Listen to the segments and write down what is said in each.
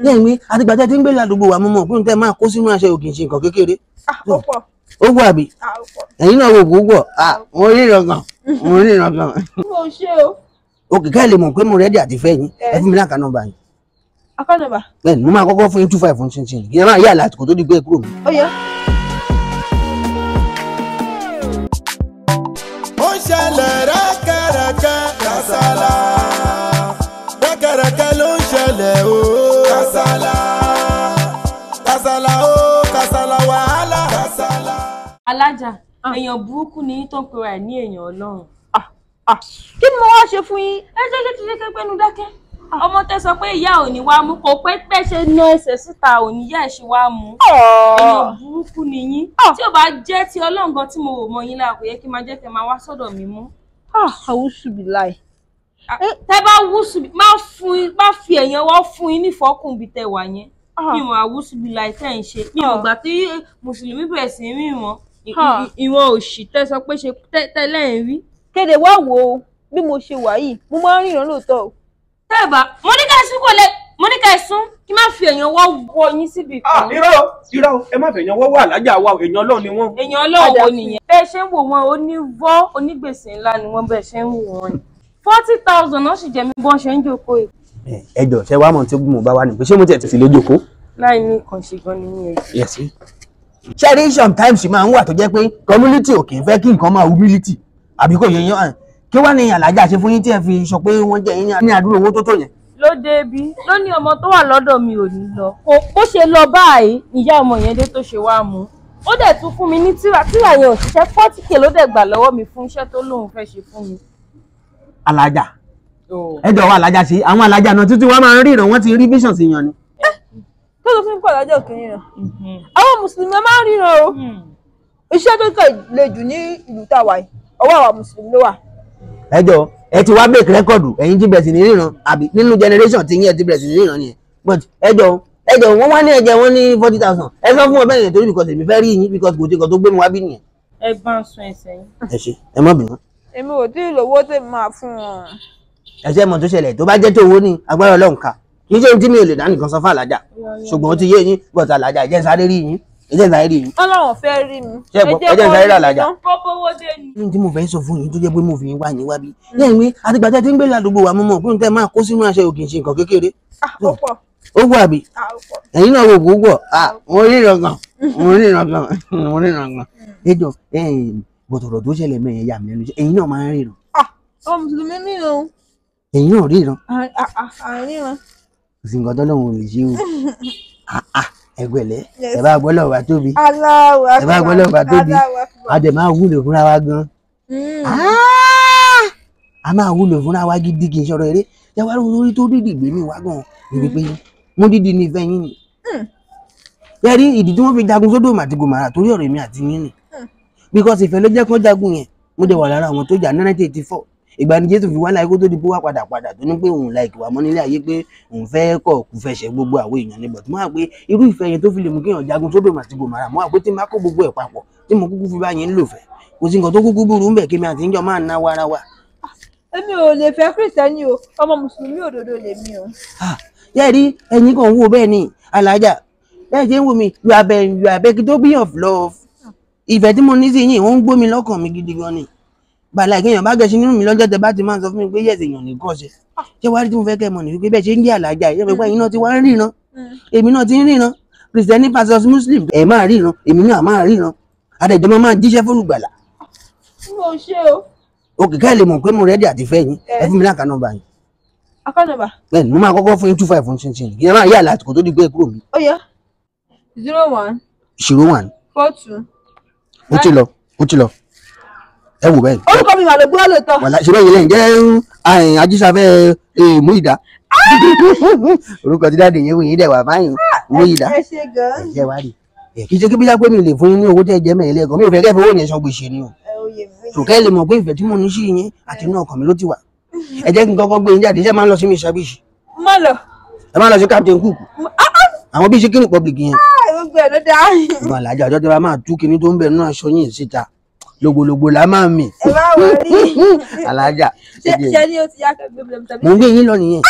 lẹ́yìn àtìgbà tẹ́ ti ń gbé ládùúgbò wa mọ́ pé tẹ́ máa kó sínú aṣọ òkè ṣe nǹkan kékeré. Ó pọ̀. Ó wà bí? Ẹ̀yin náà wò púpọ̀. Mo ríran gan. Mo ríran gan. Mo ṣe o. Òkè ká lè mọ̀ pé mo rẹ́dí àti fẹ́ yín. Ẹ fún mi láǹkà nọ́mbà yín. Account number. Bẹ́ẹ̀ni, mo máa kọ́kọ́ fún yín 25 fún chinchin. Kí ẹ máa yá àlàtìkò tó di pé kúrò mi. Ó yá. Ó ṣẹlẹ̀ rẹ́kẹ̀rẹ́kẹ́ Kasala. Rẹ́kẹ̀rẹ́kẹ́ ló ń ṣẹlẹ̀ o. Kasala. Kasala o. Kasala wàhálà. Kasala. Alájà, èèyàn burúkú ni tó ń pera ẹ̀ ní èèyàn Ọlọ́run. Kí ni mo wá ṣe fún yín? Ẹ jẹ́ kẹ́gbẹ́nu dákẹ́. Ọmọ tẹ́ sọ pé ìyá ò ní wá mú, kò pẹ́ pẹ́ ṣe ná ẹsẹ̀ síta ò ní yá ẹ̀ ṣe wá mú. Èèyàn burúkú ni yín. Tí ò bá jẹ́ ti Ọlọ́run gan tí mo wò mọ́ yín lára kò yẹ kí n máa jẹ́ kẹ́ máa wá sọ́dọ̀ mi mú. Àwùsù bí láì. Tẹ́ bá wúsù má fi èèyàn wọ́n fún yín nífọ̀ọ́kùn bí tẹ́ wà yẹn. Mi ò àwùsù bí láì tẹ́ ń ṣe. Mi ò gbà tí Mùsùlùmí bẹ̀rẹ̀ sí rí wọn. Ìwọ̀n òṣì tẹ́ sọ pé ṣe tẹ́lẹ̀ ń rí. Kéde wá wò ó bí mo ṣe wà yìí, mo máa ń ríran lóòótọ́ o. Tẹ́ẹ̀bà, mo ní ká sún kò lè, mo ní ká sún kí má fi èèyàn wọ́ yín síbi kan. Irọ́ ẹ má fẹ̀yàn wọ́wọ́ Alájà wa èèyàn Ọlọ́run ni wọ́n. Èèyàn Ọlọ́run wo nìyẹn. Bẹ́ẹ̀ ṣe ń wò wọ́n oníwọ́ onígbèsè ńlá ni wọ́n bẹ́ẹ̀ ṣe ń wò wọ́n ni. 40,000 náà sì jẹ́ mi bọ́n ṣe ń jókòó yìí. Ẹ jọ̀ọ́ ṣé wàá mọ̀ tí mo bá wà ní pé ṣé mo tiẹ̀ ti lè jókòó? Láì ní kan ṣe gan ni mi ò jẹ́. Yes. Ṣé rí sometimes máa ń wà tó jẹ́ pé community ò kì í fẹ́ kí nǹkan máa humility àbí kò yẹ yán. Kí wá ní Alájà ṣe fún yín tí ẹ fi sọ pé wọ́n jẹ́ yín ní àdúrà owó tó tó yẹn? Ló dé bí ló ní ọmọ tó wà lọ́dọ̀ mi ò ní lọ. Bó ṣe lọ báyìí ìyá ọmọ yẹn dé tó ṣe wá mú. Ó dẹ̀ tún fún mi ní tíra yẹn òṣìṣẹ́ 40k ló dẹ̀ gbà lọ́wọ́ mi fún iṣẹ́ tó lóun fẹ́ ṣe fún mi. Alájà. Ẹ jọ̀ọ́ wá Alájà sí àwọn Alájà náà títí wọ́n máa ń ríran wọ́n ti rí vision sí yan ni. Tó ló fi ń pọ̀ Alájà òkè ríran. Àwọn Mùsùlùmí máa ń ríran o. Iṣẹ́ tó kàn le jù ní ìlú tàwa yìí, ọwọ́ àwa Mùsùlùmí ló wà. Ẹ jọ̀ọ́ ẹ ti wá break record ẹ̀yin tí bẹ̀rẹ̀ sí ní ríran àbí nínú generation tí yín ẹ ti bẹ̀rẹ̀ sí ní ríran nìyẹn. But ẹ jọ̀ọ́ wọ́n wá ní ẹ̀jẹ̀ wọn ní 40,000 ẹ sọ fún wọn bẹ́ẹ̀ yẹn torí because èmi fẹ́ rí yín because kò tí kan tó gbé mi wá bí nìyẹn. Ẹ bá ń sun ẹsẹ̀ yín. Ẹ ṣe ẹ má bínú. Èmi ò tí ì lówó tèmi máa fún wọn. Ẹ ṣe mọ̀ tó ṣẹlẹ̀ tó bá jẹ́ tó owó ní agbára Ọlọ́run ká kì í ṣe ohun tí mi ò lè dá nìkan sọ fún Alájà ṣùgbọ́n ó ti yé yín but Alájà ẹ jẹ́ sáré rí yín ẹ jẹ́ sáré rí yín. Ọlọ́run fẹ́ rí mi. Ẹ jẹ́ sáré rí Alájà. Fọ́fọ́wọ́ dé ni. Ní tí mo fẹ́ sọ fún yín tó jẹ́ pé mo fi yín wá yín wá bí. Lẹ́yìn àtìgbà tẹ́ ti ń gbé ládùúgbò wa mọ́ pé tẹ́ máa kó sínú aṣọ òkè ṣe nǹkan kékeré. Ó pọ̀. Ó wà bí? Ẹ̀yin náà wò púpọ̀. Mo ríran gan. Mo ríran gan. Mo ríran gan. Ẹjọ́ bọ̀tọ̀rọ̀ tó ṣẹlẹ̀ mẹ́rin yà mí lẹ́nu ẹ̀yin náà máa ń ríran. Ọmọ Mùsùlùmí mi o. Ẹ̀yin náà ríran. Àríran. Kò sí nǹkan tó lóun ò lè ṣe o. Ẹgbẹ̀lẹ́ ẹ bá gbọ́ lọ́wọ́ tóbi. Ẹ bá gbọ́ lọ́wọ́ tóbi. A dẹ̀ máa wúlò fúnra wa gan. A máa wúlò fúnra wa gidi kì í ṣọ̀rọ̀ eré. Ẹ wá lórí tó dídì gbé mi wá gan. Ìdí pé mo dídì ní ìfẹ́ yín ni. Ẹ rí ìdí tí wọ́n fi jagun Sódómù àti Gòmárà torí ọ̀rọ̀ èmi àti yín ni. Because ìfẹ́ ló jẹ́ kó jagun yẹn. Mo dẹ̀ wà lára àwọn tó jà 1984. Ìgbà ni Jésù fi wá láyé kó tó di pé wá padà tó ní pé òun láìkì wà mọ́ nílé ayé pé òun fẹ́ kọ̀ kú fẹ́ ṣe gbogbo àwọn èèyàn níbọ̀ tí mo wà pé irú ìfẹ́ yẹn tó fi lè mú kéèyàn jagun Sódómù àti Gòmárà mo wà pé tí n bá kó gbogbo ẹ̀ papọ̀ tí mo kúkú fi bá yẹn lò fẹ́ kò sí nǹkan tó kúkú burú ńbẹ̀ kí mi àti ìjọ máa ná wára wa. Èmi ò lè fẹ́ Kìrìsìtẹ́nì o, ọmọ Mùsùlùmí òdodo lèmi o. Yẹ́ rí ẹ̀yin kan wò bẹ́ẹ̀ ni Alájà bẹ́ẹ̀ ṣe ń wò mí you are begging of love. Ìfẹ́ tí mo ní sí yín ó ń gbó mi lọ́kàn mi gidi gan ni. Bàlá ìkẹyàn bá gẹ̀ẹ́sì nínú mi lọ́jọ́ tẹ bá ti máa ń sọ fún mi pé yẹ̀sẹ̀ èèyàn nìkan ṣe. Ṣé wàá rí tí mo fẹ́ kẹ́ mọ̀ ní wípé bẹ́ẹ̀ ṣe ń jẹ́ Alájà yìí pé ẹ̀yin náà ti wá ń ríran èmi náà ti ń ríran Kìrìsìtẹ́nì versus Muslim ẹ̀ máa ríran èmi náà máa ríran àdẹ̀jọ́ máa jíṣẹ́ fólùgbàlà. Mo ṣe o. Òkè ká lè mọ̀ pé mo rẹ́dí àti fẹ́ yín ẹ fún mi láǹkà nọ́mbà yín. Account number. Bẹ́ẹ̀ni mo máa kọ́kọ́ fún yín 25 fún chinchin kí ẹ máa yá àlàtìkò tó di pé kúrò mi. Ó yá 01 01 42. Ó ti lọ. Ẹ wò bẹ́ẹ̀. Orúkọ mi mà ló gbọ́ lóòótọ́. Wàlá ṣe bẹ́ẹ̀ yẹn jẹ́ Ajísáfẹ́ Múyìdá. Orúkọ tí dáàdì yẹn wò yín dẹ̀ wà báyìí Múyìdá. Ẹ ṣe gan. Ẹ jẹ́ wá rí. Kì í ṣe kí bíyá pé mi lè fún yín ní owó tẹ́ jẹ́ mẹ́rin lẹ́ẹ̀kan mi ò fẹ́ kẹ́ fowó yẹn san gbèsè ni o. Tòkẹ́ lè mọ̀ pé ìfẹ́ tí mo ní sí yín àti inú ọkàn mi ló ti wà. Ẹ jẹ́ kí n kọ́kọ́ gbé yín jáde ṣé máa ń lọ sí mi ṣàbíṣì. Má lọ. Ẹ máa lọ sí Captain Cook. Àwọn bíi Chicken Republic yẹn. Gbogbo ẹ̀ ló dá. Ìmọ̀ Alájà ọjọ́ tí wọ́n máa tú kinní tó ń bẹ̀ nínú aṣọ yín síta. lògbòlògbò la máa mì. ẹ má wọrí. Alájà ṣe ni o ti yá kẹgbẹ́ mo ń gbé yín lọ nìyẹn.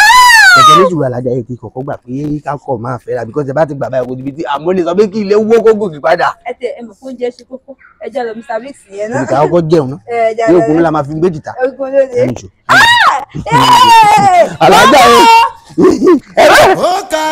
Ẹ̀jẹ̀ ní ìṣòro Alájà yìí ti kọ́kọ́ gbà pé ká kọ̀ máa fẹ́ ra because ẹ bá ti gbà báyìí kò níbi tí àmọ́ lè sọ pé kí ilé wó kókò kì padà. ẹ tẹ ẹ mọ̀ fún oúnjẹ ṣe kókó ẹ jẹ́ lọ Mr. Biggs yẹn náà. Ìkà ọkọ̀ jẹun náà. Ní òkun la máa fi gbé jìtá. ogun ló dé. Alájà yìí. ó ká